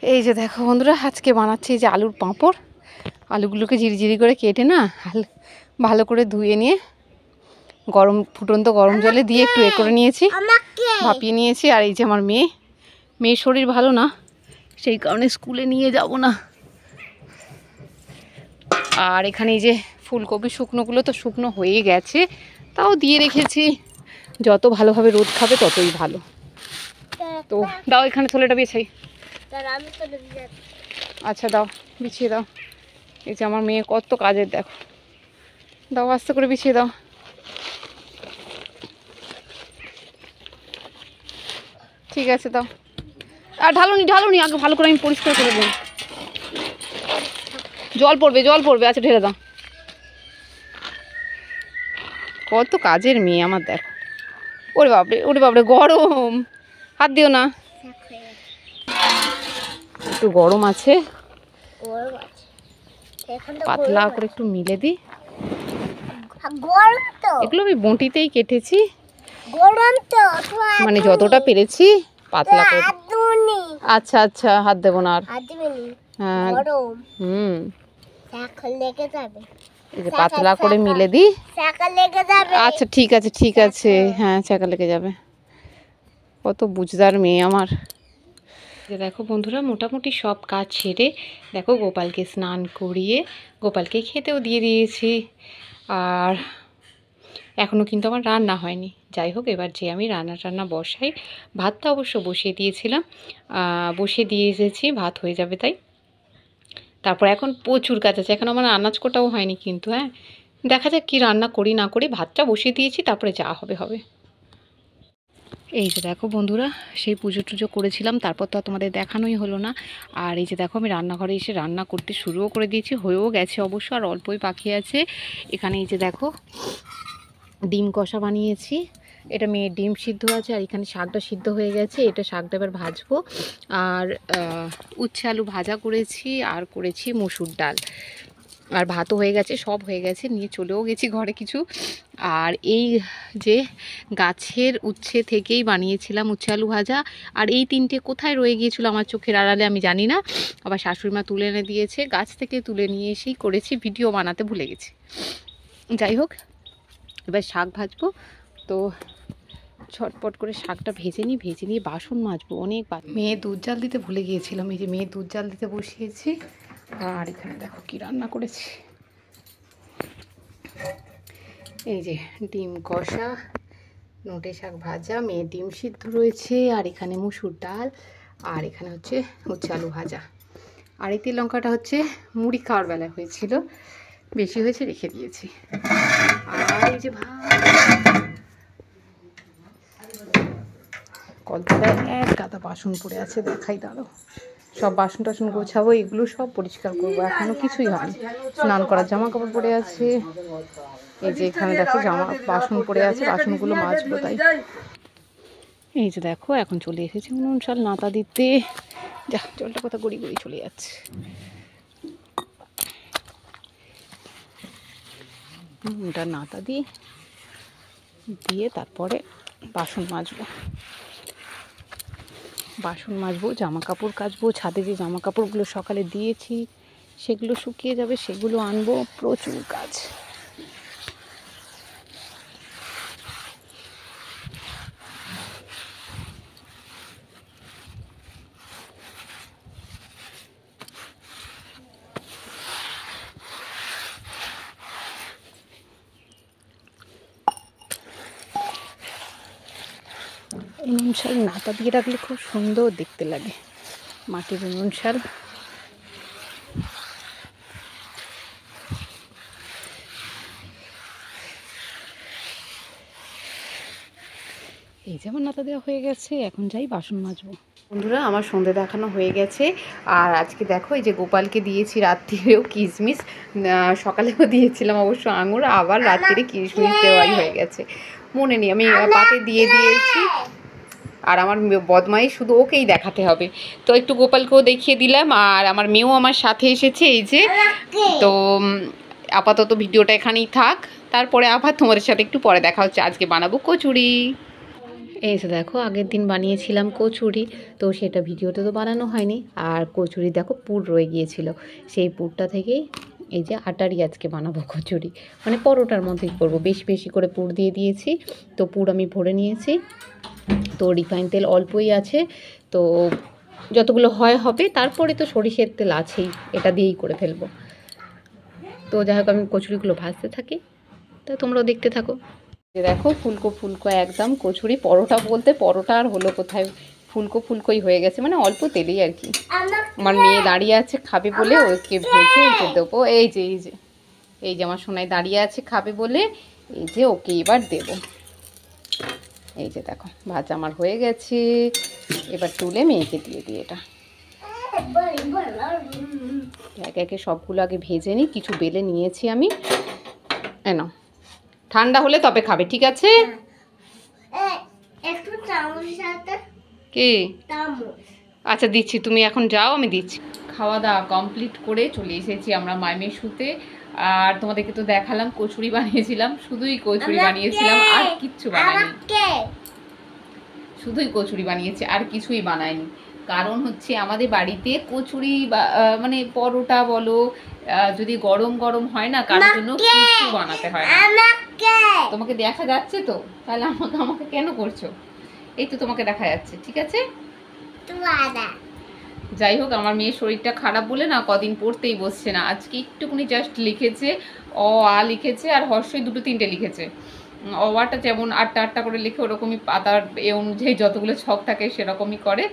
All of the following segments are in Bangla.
এই যে দেখো বন্ধুরা, আজকে বানাচ্ছি যে আলুর পাঁপড়। আলুগুলোকে ঝিরিঝিরি করে কেটে না ভালো করে ধুয়ে নিয়ে ফুটন্ত গরম জলে দিয়ে একটু করে নিয়েছি, ভাপিয়ে নিয়েছি। আর এই যে আমার মেয়ের শরীর ভালো না, সেই কারণে স্কুলে নিয়ে যাব না। আর এখানে এই যে ফুলকপি শুকনোগুলো তো শুকনো হয়ে গেছে, তাও দিয়ে রেখেছি। যত ভালোভাবে রোদ খাবে ততই ভালো। তো দাও এখানে থলেটা বিছাই। আচ্ছা দাও, বিছিয়ে দাও। এই যে আমার মেয়ে কত কাজের, দেখো। দাও আস্তে করে বিছিয়ে দাও। ঠিক আছে দাও। আর ঢালুনি আগে ভালো করে আমি পরিষ্কার করে দিই। জল পড়বে। আচ্ছা ঢেলে দাও। কত কাজের মেয়ে আমার, দেখো। ওরে বাপরে গরম, হাত দিও না। একটু গরম আছে, পাতলা করে একটু মিলে দিই। এগুলো আমি বঁটিতেই কেটেছি, মানে যতটা পেরেছি পাতলা করে। আচ্ছা আচ্ছা, হাত দেবো না আর। হ্যাঁ পাতলা করে মিলে দিই। আচ্ছা ঠিক আছে, হ্যাঁ চাকা লেগে যাবে। কত বুঝদার মেয়ে আমার। দেখো বন্ধুরা, মোটামুটি সব কাজ সেরে দেখো গোপালকে স্নান করিয়ে গোপালকে খেতেও দিয়ে দিয়েছি। আর এখনও কিন্তু আমার রান্না হয়নি। যাই হোক, এবার যে আমি রান্না বসাই। ভাতটা অবশ্য বসিয়ে দিয়েছিলাম, বসিয়ে দিয়ে এসেছি, ভাত হয়ে যাবে তাই। তারপর এখন প্রচুর কাজ আছে, এখন আমার আনাজ কোটাও হয়নি কিন্তু। হ্যাঁ, দেখা যাক কী রান্না করি না করি। ভাতটা বসিয়ে দিয়েছি, তারপরে যা হবে। এই যে দেখো বন্ধুরা, সেই পুজো টুজো করেছিলাম, তারপর তো তোমাদের দেখানোই হলো না। আর এই যে দেখো, আমি রান্নাঘরে এসে রান্না করতে শুরুও করে দিয়েছি, হয়েও গেছে অবশ্য, আর অল্পই বাকি আছে। এখানে এই যে দেখো, ডিম কষা বানিয়েছি। এটা মেয়ের ডিম সিদ্ধ আছে, আর এখানে শাকটা সিদ্ধ হয়ে গেছে। এটা শাকটা এবার ভাজবো। আর উচ্ছে আলু ভাজা করেছি, আর করেছি মসুর ডাল। আর ভাতও হয়ে গেছে, সব হয়ে গেছে, নিয়ে চলেও গেছি ঘরে কিছু। আর এই যে গাছের উচ্ছে থেকেই বানিয়েছিলাম উচ্ছে আলু ভাজা। আর এই তিনটে কোথায় রয়ে গিয়েছিল আমার চোখের আড়ালে আমি জানি না, আবার শাশুড়িমা তুলে এনে দিয়েছে, গাছ থেকে তুলে নিয়ে এসেই করেছি, ভিডিও বানাতে ভুলে গেছি। যাই হোক, এবার শাক ভাজবো। তো ছটপট করে শাকটা ভেজে নিয়ে বাসন মাজবো, অনেক মেয়ে দুধ জাল দিতে ভুলে গিয়েছিলাম। এই যে মেয়ে দুধ জাল দিতে বসিয়েছি। আর এখানে দেখো কি রান্না করেছি। এই যে ডিম কষা, নোটে শাক ভাজা, মেয়ের ডিম সিদ্ধ রয়েছে, আর এখানে মসুর ডাল, আর এখানে হচ্ছে উচ্ছে আলু ভাজা। আর এই লঙ্কাটা হচ্ছে মুড়ি খাওয়ার বেলায় হয়েছিল, বেশি হয়েছে রেখে দিয়েছি। আর এই যে কলতলায় এক গাদা বাসন পড়ে আছে, দেখাই দাঁড়াও। সব বাসন টাসন গোছাবো, এগুলো সব পরিষ্কার করবো। এখনও কিছুই হয়নি। স্নান করার জামা কাপড় পরে আছে। এই যে এখানে দেখো বাসন পড়ে আছে, বাসনগুলো মাজবো তাই। এই যে দেখো, এখন চলে এসেছি উনুন শাল নাতা দিতে। যা, জলটা কোথা গড়ি চলে যাচ্ছে। উনুনটা নাতা দিয়ে তারপরে বাসন মাজবো, জামা কাপড় কাচবো। ছাদে যে জামা কাপড়গুলো সকালে দিয়েছি সেগুলো শুকিয়ে যাবে, সেগুলো আনবো। প্রচুর কাজ। উনুন শাল নাতা দিয়ে রাখলে খুব সুন্দর দেখতে লাগে, মাটির উনুন শাল। এই যেমন নাতা দেওয়া হয়ে গেছে, এখন যাই বাসন মাজবো। বন্ধুরা, আমার সন্ধে দেখানো হয়ে গেছে। আর আজকে দেখো, এই যে গোপালকে দিয়েছি রাত্রিরেও কিশমিশ, সকালেও দিয়েছিলাম অবশ্য আঙুর, আবার রাত্রিরে কিশমিশ দেওয়াই হয়ে গেছে, মনে নেই, আমি পাতে দিয়ে দিয়েছি। আর আমার বদমাই শুধু ওকেই দেখাতে হবে, তো একটু গোপালকেও দেখিয়ে দিলাম। আর আমার মেয়েও আমার সাথে এসেছে, এই যে। তো আপাতত ভিডিওটা এখানেই থাক, তারপরে আবার তোমাদের সাথে একটু পরে দেখা হচ্ছে। আজকে বানাবো কচুরি। এই যে দেখো আগের দিন বানিয়েছিলাম কচুরি, তো সেটা ভিডিওতে তো বানানো হয়নি। আর কচুরি দেখো পুর রয়ে গিয়েছিল, সেই পুরটা থেকেই এই যে আটারই আজকে বানাবো কচুরি, মানে পরোটার মধ্যেই করবো। বেশি বেশি করে পুর দিয়ে দিয়েছি, তো পুর আমি ভরে নিয়েছি। তো রিফাইন তেল অল্পই আছে, তো যতগুলো হয় হবে। তারপরে তো সরিষার তেল আছেই, এটা দিয়েই করে ফেলবো। তো যাই হোক আমি কচুরিগুলো ভাজতে থাকি, তা তোমরাও দেখতে থাকো। দেখো ফুলকো ফুলকো একদম কচুরি, পরোটা বলতে পরোটা আর হলো কোথায়, ফুলকো ফুলকোই হয়ে গেছে, মানে অল্প তেলেই আর কি। আমার মেয়ে দাঁড়িয়ে আছে খাবে বলে, ওকে ভেজে এই যে দেবো। এই যে এই যে এই যে আমার সোনাই দাঁড়িয়ে আছে খাবে বলে, এই যে ওকে এবার দেবো। এই যে দেখো ভাজা আমার হয়ে গেছে, এবার তুলে মেয়েকে দিয়ে দিই। এটা একে একে সবগুলো আগে ভেজে নিই, কিছু বেলে নিয়েছি আমি। নাও, ঠান্ডা হলে তবে খাবে, ঠিক আছে? কি আচ্ছা দিচ্ছি, তুমি এখন যাও, আমি দিচ্ছি। খাওয়া দাওয়া কমপ্লিট করে চলে এসেছি আমরা মাইমের শুতে। আর তোমাদেরকে তো দেখালাম কচুরি বানিয়েছিলাম, শুধুই কচুরি বানিয়েছিলাম, আর কিচ্ছু বানাইনি। শুধুই কচুরি বানিয়েছি, আর কিছুই বানাইনি। কারণ হচ্ছে আমাদের বাড়িতে কচুরি বা মানে পরোটা বলো, যদি গরম গরম হয় না, কারোর জন্য কিছু বানাতে হয় না। তোমাকে দেখা যাচ্ছে তো, তাহলে আমাকে আমাকে কেন করছো? এই তো তোমাকে দেখা যাচ্ছে, ঠিক আছে। যাই হোক আমার মেয়ের শরীরটা খারাপ বলে না কদিন পড়তেই বসছে না। আজকে একটুকুনি জাস্ট লিখেছে, অ আ লিখেছে, আর হর্ষই 2-3টে লিখেছে। অওয়াটা যেমন 8টা করে লিখে, ওরকমই পাতার এ অনুযায়ী যতগুলো ছক থাকে সেরকমই করে।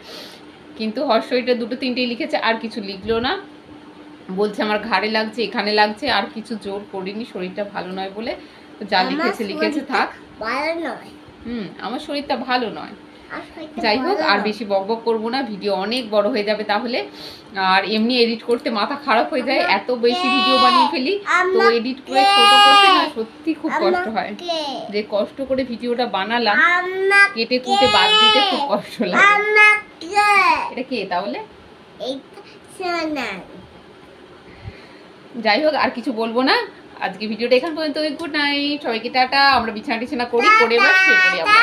কিন্তু হর্ষইটা 2-3টেই লিখেছে, আর কিছু লিখলো না। বলছে আমার ঘাড়ে লাগছে, এখানে লাগছে, আর কিছু জোর করিনি, শরীরটা ভালো নয় বলে। তো যা লিখেছে লিখেছে, থাক। আমার শরীরটা ভালো নয়। যাই হোক আর বেশি বকবক করবো না, ভিডিও অনেক বড় হয়ে যাবে তাহলে। আর এমনি এডিট করতে মাথা খারাপ হয়ে যায়, এত বেশি ভিডিও বানিয়ে ফেলি। তো এডিট করে ছোট করতে না সত্যি খুব কষ্ট হয়। যে কষ্ট করে ভিডিওটা বানালাম, কেটে কুটে বাদ দিতে খুব কষ্ট লাগে। এটা কে তাহলে? যাই হোক আর কিছু বলবো না, আজকে ভিডিওটা এখান পর্যন্ত। গুড নাইট, সবাইকে টাটা। আমরা বিছানা টিছানা করি, করে এবার শুয়ে পড়ি আমরা।